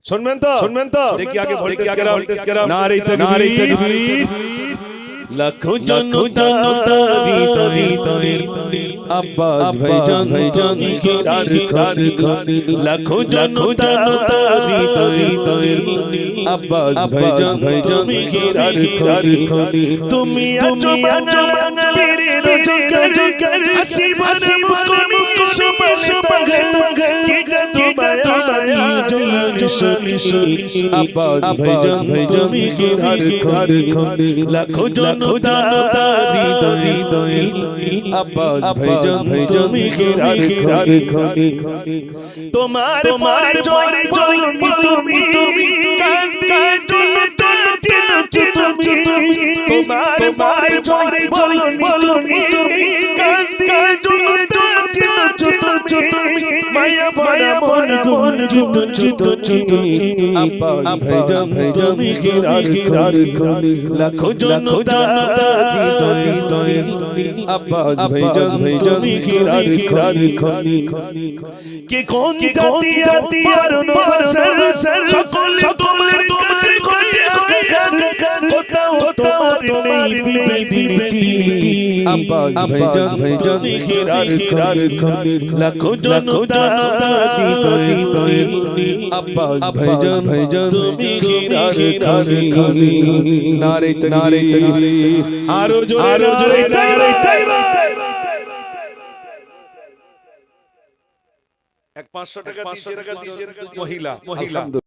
শুনবেন তো দেখি আগে ভোল্টেজ কেরাম নারে তাকবীর লাখো জনতা ভিতরে আব্বাস ভাইজান খিরার খানি লাখো জনতা ভিতরে আব্বাস ভাইজান খিরার খানি তুমি আছো বাঙালির রোজগার হাসি হাসি কি জাদু মায়া আব্বাস ভাইজান খিরার খানি লাখো জনতা হৃদয়ে আব্বাস ভাইজান খিরার খানি তোমার জয় তুমি কাজ দিয়ে তুমি তোমার জয় তুমি কাজ দিয়ে মায়া মায়া মন গুন আব্বাস ভাইজান খিরার খানি লাখো জনতা হৃদয়ে আব্বাস ভাইজান খিরার খানি কে কোন জাতি আর নরসর সকলে তোমার কোথাও তোমার নেই বিবেকি আব্বাস ভাইজান খিরার খানি লাখো জনতা হৃদয়ে আব্বাস ভাইজান খিরার খানি নারে তাকবীর আরো জোরে তাকবীর এক 500 টাকা দিয়েছেন মহিলা